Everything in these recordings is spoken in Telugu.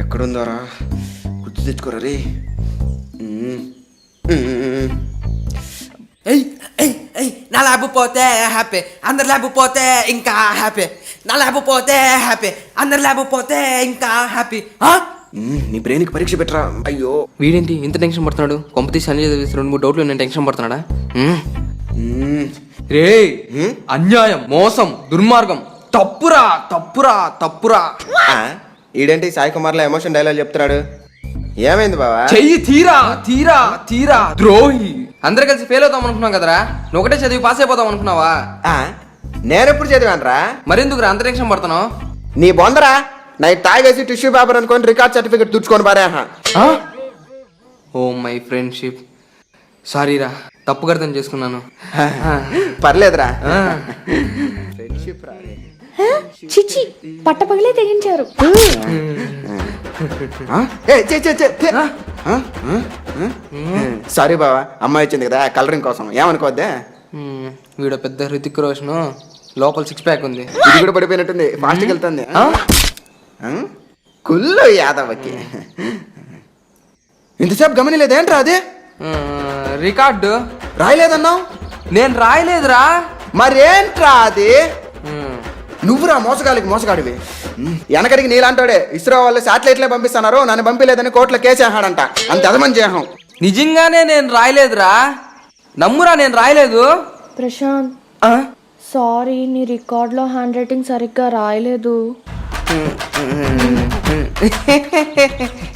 ఎక్కడుందోరా, గుర్తు తెచ్చుకోరా రే. నా ల్యాబ్ పోతే హ్యాపీ, అందరి ల్యాబ్ పోతే ఇంకా హ్యాపీ. నా ల్యాబ్ పోతే హ్యాపీ, అందరి ల్యాబ్ పోతే ఇంకా హ్యాపీ. నీ బ్రెయిన్కి పరీక్ష పెట్టరా. అయ్యో వీడేంటి ఇంత టెన్షన్ పడుతున్నాడు? కొంపతీసి అన్ని చదివేసి 2-3 డౌట్లు నేను టెన్షన్ పడుతున్నాడా? రే అన్యాయం, మోసం, దుర్మార్గం, తప్పురా తప్పురా తప్పురా. ఈడేంటి సాయి కుమార్లో ఎమోషన్ డైలాగ్ చెప్తున్నాడు? ఏమైంది బావా? చెయ్యి తీరా తీరా తీరా ద్రోహి. అందరు కలిసి ఫెయిల్ అవుతాం అనుకున్నాం కదరా, నువ్వు ఒకటే చదివి పాస్ అయిపోతాం అనుకున్నావా? నేనెప్పుడు చదివానరా? మరెందుకురా అంత టెన్షన్ పడుతున్నావు? నీ బొందరా, నైట్ తాగేసి టిష్యూ పేపర్ అనుకొని రికార్డ్ సర్టిఫికెట్ తుడుచుకొని పారే. ఓ మై ఫ్రెండ్షిప్, సారీరా, తప్పుగా అర్థం చేసుకున్నాను. పర్లేదురా. చిచ్చి పట్టపగలే తెగించారు. సారీ బావా, అమ్మాయి వచ్చింది కదా కలరింగ్ కోసం, ఏమనుకోవద్దే. వీడు పెద్ద హృతిక్ రోషన్, లోపల 6 ప్యాక్ ఉంది. ఇది కూడా పడిపోయినట్టుంది, ఫాస్ట్కి వెళ్తుంది. కుళ్ళు యాదవ్కి ఇంతసేపు గమనిలేదేంట్రా? అది రికార్డు రాయలేదన్నావు. నేను రాయలేదురా. మరేంట్రా అది? నువ్వురా మోసగాలికి మోసగాడివి. వెనకడికి నీలాంటాడే ఇస్రో వాళ్ళు శాటిలైట్లే పంపిస్తున్నారు, నన్ను పంపిలేదని కోర్టులో కేసేసాడంట. అంత ఎదమని చేయం. నిజంగానే నేను రాయలేదురా, నమ్మురా, నేను రాయలేదు. ప్రశాంత్ సారీ, నీ రికార్డ్ లో హ్యాండ్ రైటింగ్ సరిగ్గా రాయలేదు.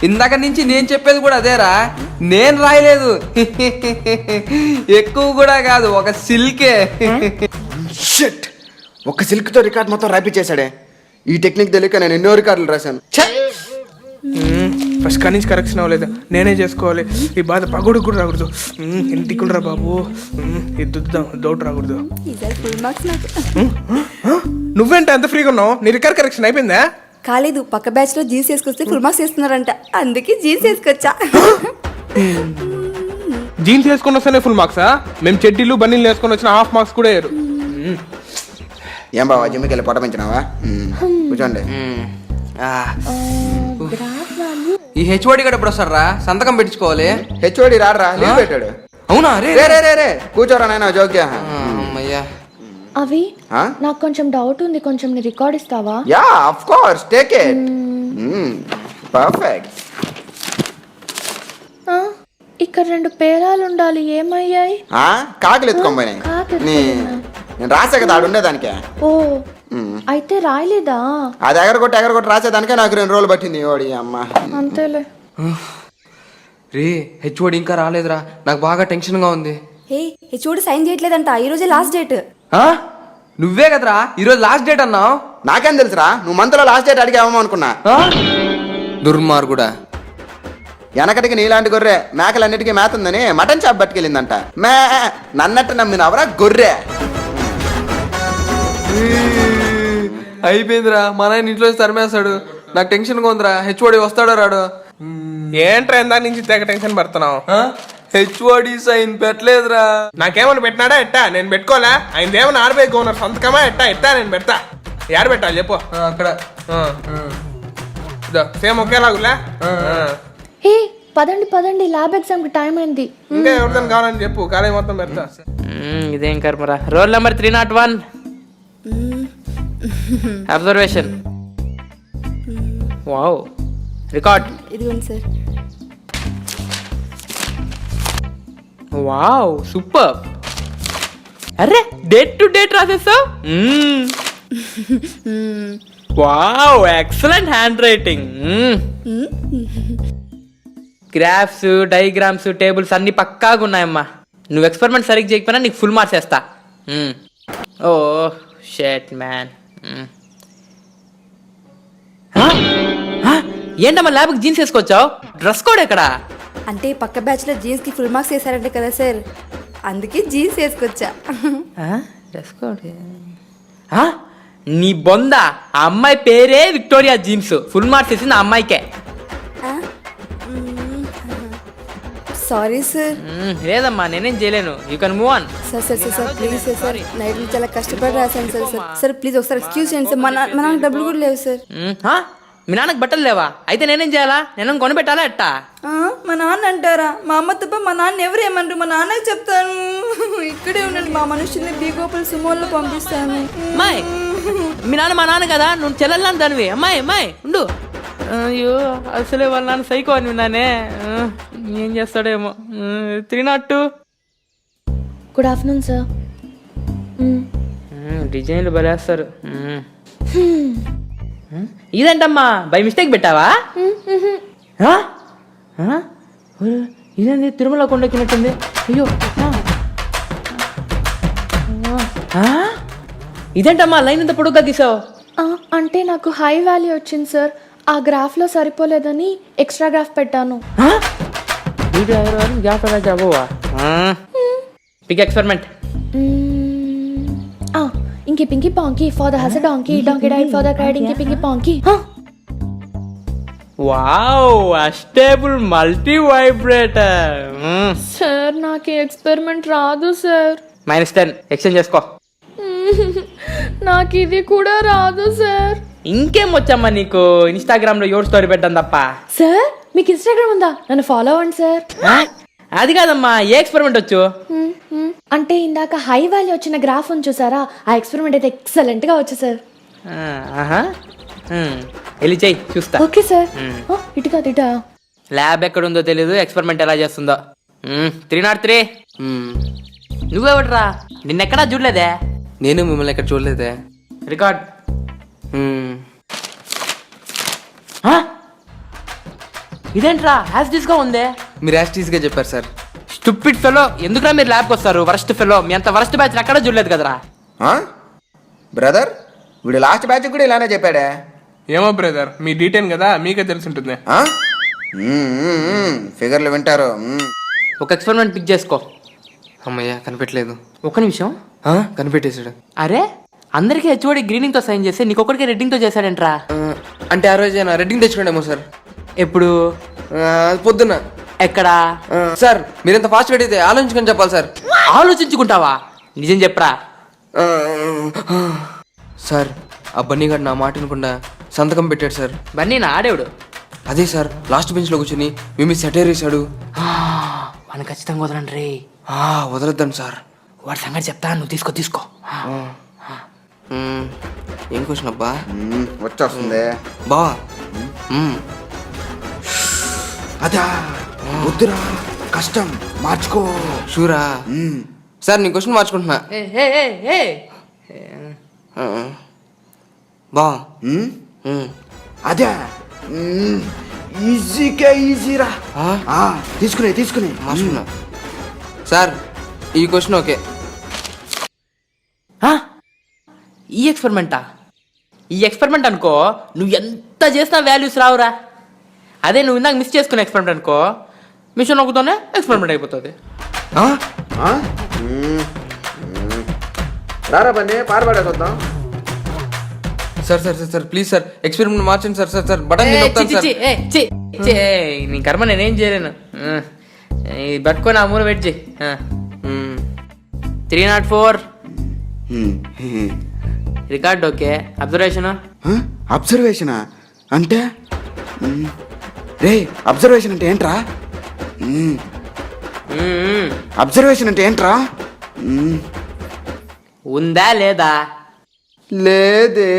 ఇందాక నుంచి నేను చెప్పేది కూడా అదేరా, నేను రాయలేదు. ఎక్కువ కూడా కాదు, ఒక సిల్కే. షిట్, ఒక్క సిల్క్ తో రికార్డ్ మొత్తం రాయిపించేశాడే. ఈ టెక్నిక్ తెలియక నేను ఎన్నో రికార్డులు రాశాను. ఫస్ట్ కాడి నుంచి కరెక్షన్ అవ్వలేదు, నేనే చేసుకోవాలి. ఈ బాధ పగుడు కూడా రాకూడదు. ఇంటికి రా బాబు, ఎద్దుద్దాం, డౌట్ రాకూడదు. నువ్వేంటి అంత ఫ్రీగా ఉన్నావు? నీ రికార్డ్ కరెక్షన్ అయిపోయిందా? కాలేదు, పక్క బ్యాచ్ లో జీన్స్ వేసుకొస్తే ఫుల్ మార్క్స్ వేస్తున్నారంట, అందుకే జీన్స్ వేసుకొచ్చా. జీన్స్ వేసుకొని వస్తేనే ఫుల్ మార్క్సా? మేము చెడ్డీలు బన్నీలు వేసుకొని వచ్చిన హాఫ్ మార్క్స్ కూడా వేయరు. ఏం బావా, జిమ్కి వెళ్ళి పొట్ట పెంచినావా? కూర్చోండి. ఈ హెచ్ఓడి కూడా ఎప్పుడు వస్తారా? సంతకం పెట్టించుకోవాలి. హెచ్ఓడి రాడరా, లీవ్ పెట్టాడు. అవునా? రే రే రే రే కూర్చోరా నాయన, జోక్యా. అమ్మయ్యా. అవి నాకు కొంచెం డౌట్ ఉంది, కొంచెం నీ రికార్డ్ ఇస్తావా? Yeah of course, take it. Perfect. ఇక్కడ 2 పేరాలు ఉండాలి, ఏమయ్యాయి? కాకులు ఎత్తుకోపోయినాయి. నేను రాసా కదా ఆడుండేదానికే. ఓ అయితే రాయలేదా? అది ఎగరగొట్టి రాసేదానికే నాకు 2 రోజులు పట్టింది. ఓడి అమ్మ, అంతేలే. రే హెచ్ఓడి ఇంకా రాలేదురా, నాకు బాగా టెన్షన్ గా ఉంది. హే, హెచ్ఓడి సైన్ చేయట్లేదంట, ఈ రోజే లాస్ట్ డేట్. నువ్వే కదరా ఈరోజు లాస్ట్ డేట్ అన్నావు. నాకేం తెలుసురా, నువ్వు మంత్లో లాస్ట్ డేట్ అడిగావేమో అనుకున్నా. దుర్మార్గుడా. వెనకటికి నీలాంటి గొర్రె మేకలన్నిటికీ మేత ఉందని మటన్ షాప్ పట్టుకెళ్ళిందంట. నన్నట్టు నమ్మినవరా గొర్రె. అయిపోయిందిరా, మా నాయన ఇంట్లో తరిమేస్తాడు. నాకు టెన్షన్ గా ఉందిరా, హెచ్ఓడి వస్తాడో రాడు. ఏంట్రా ఇందాక నుంచి తెగ టెన్షన్ పడుతున్నావు? హెచ్ఓడి సైన్ పెట్టలేదురా. నాకేమన్నా పెట్టినాడా ఎట్టా? నేను పెట్టుకోలే. ఆయన ఏమన్నా ఆర్బీఐ గవర్నర్ సంతకమా ఎట్టా నేను పెడతా. యారు పెట్టాలి చెప్పు? అక్కడ సేమ్ ఒకేలాగులే. హే పదండి, ల్యాబ్ ఎగ్జామ్ కి టైం అయింది. ఇంకా ఎవరిదని కావాలని చెప్పు, కాలేజ్ మొత్తం పెడతా. ఇదేం కర్మరా. Roll number 301. Observation. Wow, record. ఇదిగోండి సార్. Wow, super. అరే డేట్ టు డేట్ రాసేస్తావు. Wow, excellent handwriting. Graphs, diagrams, tables అన్ని పక్కాగా ఉన్నాయమ్మా. నువ్వు ఎక్స్పెరిమెంట్ సరిగ్గా చేయకపోయినా నీకు ఫుల్ మార్క్స్ వేస్తా. ఓ షట్ మ్యాన్. ఏంటమ్మా ల్యాబ్కి జీన్స్ వేసుకొచ్చావు? డ్రెస్ కోడ్ ఎక్కడా? అంటే పక్క బ్యాచ్ లో జీన్స్ కి ఫుల్ మార్క్స్ వేసారంటే కదా సార్, అందుకే జీన్స్ వేసుకొచ్చా. డ్రెస్ కోడ్ నీ బొంద. ఆ అమ్మాయి పేరే విక్టోరియా జీన్స్. ఫుల్ మార్క్స్ వేసింది ఆ అమ్మాయికే. Sorry sir. లేదమ్మా నేనేం చేయలేను, you can move on. Sir sir sir sir please sir sir night నుంచి చాలా కష్టపడి రాశాను సార్ సార్ సార్ ప్లీజ్ ఒకసారి ఎక్స్క్యూజ్ చేయండి సార్. మా నాన్నకి డబ్బులు కూడా లేవు సార్. మీ నాన్నకు బట్టలు లేవా? అయితే నేనేం చేయాలా? నేను కొనిపెట్టాలా ఎట్టా? మా నాన్న అంటారా? మా అమ్మ తప్ప మా నాన్న ఎవరు ఏమంటారు? మా నాన్నకి చెప్తాను. ఇక్కడే ఉండండి, మా మనుషుల్ని బీగోపల్ సుమోల్లో పంపిస్తాను. అమ్మాయి, మీ నాన్న మా నాన్న కదా, నువ్వు చెల్లెల్లాని దానివి. అమ్మాయి ఉండు. అయ్యో అసలే వాళ్ళ నాన్న సైకో అని విన్నానే. ఏం చేస్తాడేమో. 302. Good afternoon sir. డిజైన్లు బలేస్తారు. ఇదేంటమ్మా బై మిస్టేక్ పెట్టావా? ఇదేంది తిరుమల కొండెక్కినట్టుంది. అయ్యో ఇదేంటమ్మా లైన్ ఇంత పొడుగ్గా గీసావు? అంటే నాకు హై వాల్యూ వచ్చింది సార్, ఆ గ్రాఫ్లో సరిపోలేదని ఎక్స్ట్రా గ్రాఫ్ పెట్టాను. Pick experiment. ఇంకి Pinky పాంకి for the has donkey donkey diet for the cried ఇంకి Pinky పాంకి. Wow, అస్టేబుల్ multi vibrator. Sir నాకు ఎక్స్పెరిమెంట్ రాదు సార్. -10 ఎక్స్చేంజ్ చేసుకో. నాకు ఇది కూడా రాదు సార్. ఇంకేం వచ్చమ్మా నీకు? ఇన్స్టాగ్రామ్ లో ఎవరు స్టోరీ పెట్టడం తప్ప. సార్ మీకు ఇన్స్టాగ్రామ్ ఉందా? నన్ను ఫాలో అవ్వండి సార్. అది కాదమ్మా, ఏ ఎక్స్పెరిమెంట్ వచ్చు? అంటే ఇందాక హై వాల్యూ వచ్చిన గ్రాఫ్ ఉంది చూసారా, ఆ ఎక్స్పెరిమెంట్ అయితే ఎక్సలెంట్ గా వచ్చు సార్. వెళ్ళి చెయ్యి చూస్తా. Okay sir. ఇటుగా ఇటా ల్యాబ్ ఎక్కడ ఉందో తెలీదు, ఎక్స్పెరిమెంట్ ఎలా చేస్తుందో. 303. నువ్వెవడరా? నిన్నెక్కడా చూడలేదే. నేను మిమ్మల్ని ఎక్కడ చూడలేదే. రికార్డ్. ఇదేంట్రా యాజ్ గా ఉందే? మీరు యాస్టీస్గా చెప్పారు సార్. స్టూపిడ్ ఫెలో, ఎందుకురా మీరు ల్యాబ్కి వస్తారు? వరస్ట్ ఫెలో, మీ అంత వరస్ట్ బ్యాచ్ ఎక్కడ చూడలేదు కదరా. బ్రదర్ వీడు లాస్ట్ బ్యాచ్ కూడా ఇలానే చెప్పాడే. ఏమో బ్రదర్, మీ డీటెయిల్ కదా, మీకే తెలిసి ఉంటుంది. ఫిగర్లు వింటారు. ఒక ఎక్స్పెరిమెంట్ పిక్ చేసుకో. అమ్మయ్య కనిపెట్టలేదు. ఒక నిమిషం. కనిపెట్టేశాడు. అరే అందరికీ హెచ్ఓడి గ్రీనింగ్ తో సైన్ చేస్తే నీకొకరికి రెడ్డింగ్ తో చేశాడంట్రా. అంటే ఆ రోజు రెడ్డింగ్ తెచ్చుకోండేమో సార్. ఎప్పుడు? పొద్దున్న. ఎక్కడా? సార్ మీరెంత ఫాస్ట్ అయితే ఆలోచించుకొని చెప్పాలి సార్. ఆలోచించుకుంటావా? నిజం చెప్పరా. సార్ ఆ బన్నీగాడు నా మాట వినకుండా సంతకం పెట్టాడు సార్. బన్నీ నా ఆడేవుడు. అదే సార్ లాస్ట్ బెంచ్ లో కూర్చుని మేము సెటైర్ వేశాడు. వాడిని ఖచ్చితంగా వదలండి రే. వదలొద్దాను సార్. వాడి సంగతి చెప్తా, నువ్వు తీసుకో. ఏం క్వశ్చన్ అబ్బా? వచ్చేస్తుంది బా. అదా వద్దురా, కష్టం, మార్చుకో. షూరా సార్? నీ క్వశ్చన్ మార్చుకుంటున్నా. బా. అదే ఈజీకే ఈజీరా. తీసుకునే మార్చుకున్నా సార్. ఈ క్వశ్చన్ ఓకే. ఈ ఎక్స్పెరిమెంట్ అనుకో, నువ్వు ఎంత చేసినా వాల్యూస్ రావురా. అదే నువ్వు ఇందాక మిస్ చేసుకునే ఎక్స్పెరిమెంట్ అనుకో, మిషన్ ఒకతోనే ఎక్స్పెరిమెంట్ అయిపోతుంది. రారా బన్నీ పారబడేద్దాం. Sir sir sir please sir experiment మార్చండి సార్. సార్ సార్ బటన్ నీ కర్మ నేనేం చేయలేను. పట్టుకొని ఆ మూల వెయిట్ చేయి. 304 రికార్డ్ ఓకే. అబ్జర్వేషనా అంటే? రే అబ్జర్వేషన్ అంటే ఏంట్రా? అబ్జర్వేషన్ అంటే ఏంట్రా? ఉందా లేదా? లేదే.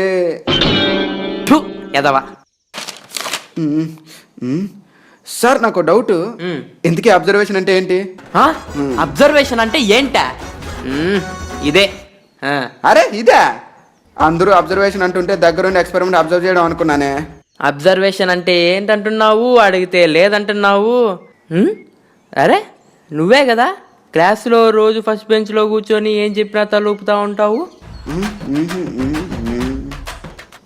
ఎదవా. సార్ నాకు డౌట్, ఎందుకే అబ్జర్వేషన్ అంటే ఏంటి? అబ్జర్వేషన్ అంటే ఏంటా? ఇదే. అరే ఇదే. అందరూ అబ్జర్వేషన్ అంటుంటే దగ్గరుండి ఎక్స్పెరిమెంట్ అబ్జర్వ్ చేయడం అనుకున్నానే. అబ్జర్వేషన్ అంటే ఏంటంటున్నావు, అడిగితే లేదంటున్నావు. అరే నువ్వే కదా క్లాస్లో రోజు ఫస్ట్ బెంచ్లో కూర్చొని ఏం చెప్పినా తలూపుతా ఉంటావు.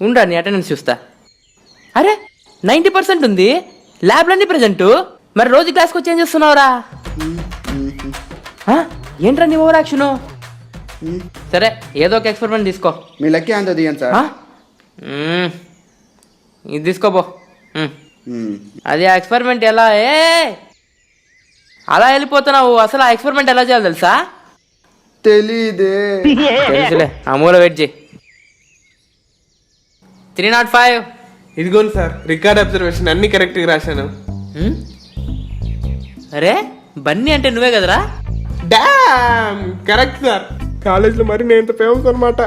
ఉండా నీ అటెండెన్స్ చూస్తా. అరే 90% ఉంది, ల్యాబ్లన్నీ ప్రెజెంట్. మరి రోజు క్లాస్కి వచ్చి ఏం చేస్తున్నావురా? ఏంట్రా నీ ఓవర్ యాక్షను? సరే ఏదో ఒక ఎక్స్పెరిమెంట్ తీసుకో. మీ లక్కీ అంత దిగండి సార్. ఇది తీసుకోబో. అది ఆ ఎక్స్పెరిమెంట్ ఎలా? అలా వెళ్ళిపోతున్నావు. అసలు ఆ ఎక్స్పెరిమెంట్ ఎలా చేయాలి తెలుసా? తెలీదే. తెలుసులే, ఆ మూల వెయిట్ చేయి. 305. ఇదిగోండి సార్, రికార్డ్ అబ్జర్వేషన్ అన్ని కరెక్ట్గా రాశాను. అరే బన్నీ అంటే నువ్వే కదరా? Damn correct sir. కాలేజ్లో మరి నేను ఇంత ఫేమస్ అనమాట.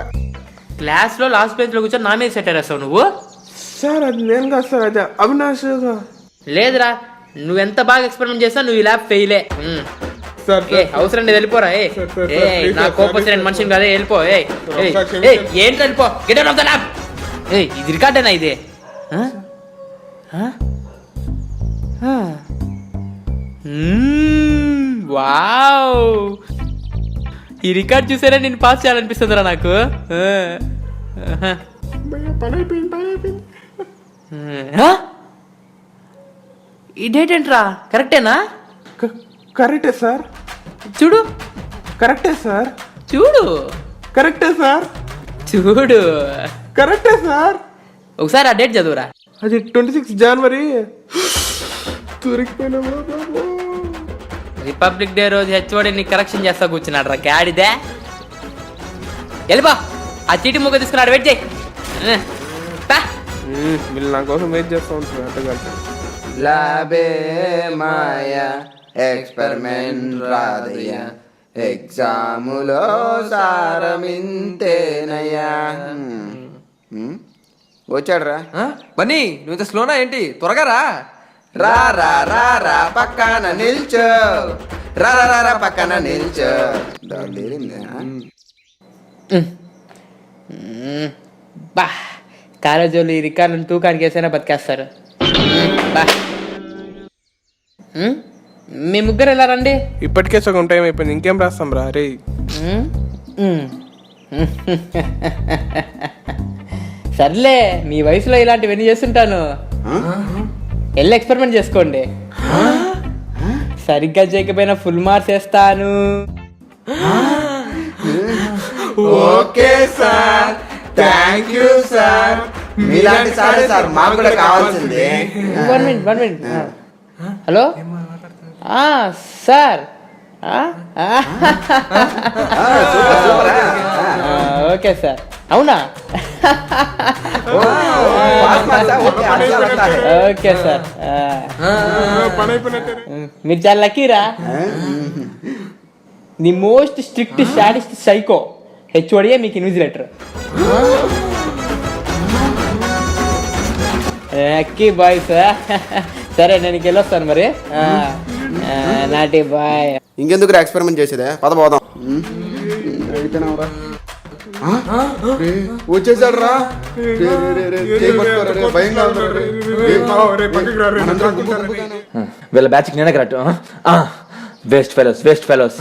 క్లాస్లో లాస్ట్ బెంచ్లో కూర్చొని నా మీద సెట్ వేస్తావు నువ్వు. సార్ అది నేను కాదు సార్, అది అవినాష్. లేదురా, నువ్వెంత బాగా ఎక్స్పెరిమెంట్ చేస్తావు, నువ్వు ఈ ల్యాబ్ ఫెయిలే. సార్ అవసరం లేదు, వెళ్ళిపోరా. నా కోపం నేను మనిషిని కాదే, వెళ్ళిపో. ఏంటి వెళ్ళిపో, get out of the lab. ఇది రికార్డేనా ఇది? వావ్, ఈ రికార్డ్ చూసారా నేను పాస్ చేయాలనిపిస్తుందిరా నాకు. ఈ డేట్ ఏంట్రా, కరెక్టేనా? కరెక్టే సార్. చూడు, కరెక్టే సార్. చూడు, కరెక్టే సార్. చూడు, కరెక్టే సార్. ఒకసారి ఆ డేట్ చదువురా. అది 26 జనవరి. దొరికిపోయినా బాబు. రిపబ్లిక్ డే రోజు హెచ్ఓడి నీ కరెక్షన్ చేస్తా కూర్చున్నాడు రా గాడిదే. వెళ్ళిపో, ఆ చీటి ముగ్గ తీసుకున్నాడు, వెయిట్ చేయి. వీళ్ళు నా కోసం వెయిట్ చేస్తూ ఉంటారు అట్టగంట. లాబే మాయా ఎక్స్పెరిమెంట్ రాదయ్య, ఎగ్జాములో సారమింతేనయ్యా. వచ్చాడు రా. బన్నీ నువ్వు ఇంత స్లోనా ఏంటి? త్వరగా రా. రా రా రా రా పక్కన నిల్చో, రా రా రా రా పక్కన నిల్చో. బా, కాలేజ్ వాళ్ళు ఈ రికార్డులను తూకానికి వేసైనా బతికేస్తారు. బా, మీ ముగ్గురు ఎలా రండి. ఇప్పటికే సగం టైం అయిపోయింది, ఇంకేం రాస్తాం రా. రే సర్లే, మీ వయసులో ఇలాంటివన్నీ చేస్తుంటాను. వెళ్ళి ఎక్స్పెరిమెంట్ చేసుకోండి. సరిగ్గా చేయకపోయినా ఫుల్ మార్క్స్ వేస్తాను. Okay sir, thank you sir. మీలాంటి సార్ సార్ మాకు కూడా కావాల్సింది. 1 minute. Hello sir. Okay sir. అవునా? Okay sir. పని అయిపోయినట్టే. మీరు చాలా లక్కీరా. The most strict sadist psycho హెచ్ఓడియే మీకు ఇన్విజిలేటర్. Lucky boys. సరే నేను వెళ్ళొస్తాను మరి. Naughty boy. ఇంకెందుకు ఎక్స్పెరిమెంట్ చేసేదే, పద పోదాం. వచ్చేసాడు రా. వీళ్ళ బ్యాచ్కి నేనే కరెక్ట్. Waste fellows.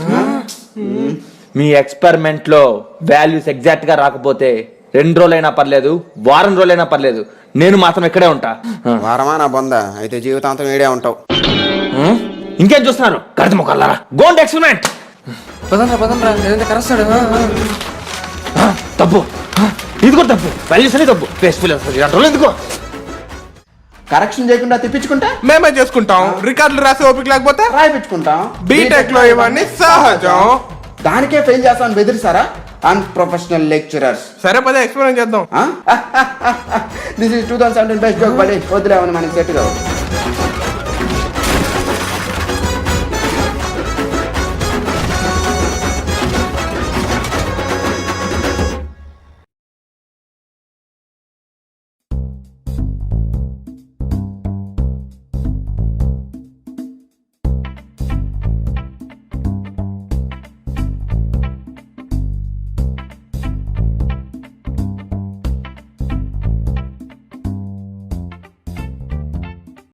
మీ ఎక్స్పెరిమెంట్ లో వాల్యూస్ ఎగ్జాక్ట్ గా రాకపోతే 2 రోజులైనా పర్లేదు, వారం రోజులైనా పర్లేదు, నేను మాత్రం ఇక్కడే ఉంటా. వారమా నా బొంద, అయితే జీవితాంతం ఏడే ఉంటావు. ఇంకేం చూస్తున్నారు గడిద మొక్కలారా? గోండ్ ఎక్స్పెరిమెంట్. పదండ్రా లేదంటే కరెస్తాడు. తప్పు, ఇది కూడా తప్పు. వాల్యూస్ అని తప్పు. వేస్ట్ ఫెలోస్ 2 రోజులు ఎందుకో. కరెక్షన్ చేయకుండా తిప్పించుకుంటా మేమే చేసుకుంటాం. రికార్డులు రాసే ఓపిక లేకపోతే రాయిపించుకుంటాం. బీటెక్ లో ఇవన్నీ సహజం. దానికే ఫెయిల్ చేస్తాను బెదిరిస్తారా అన్ప్రొఫెషనల్ లెక్చరర్స్. సరే పదే ఎక్స్పెరిమెంట్ చేద్దాం. దిస్ ఇస్ 2017 బెస్ట్ జోక్ బడి. వదిలేమని మనకి సెట్ కావు.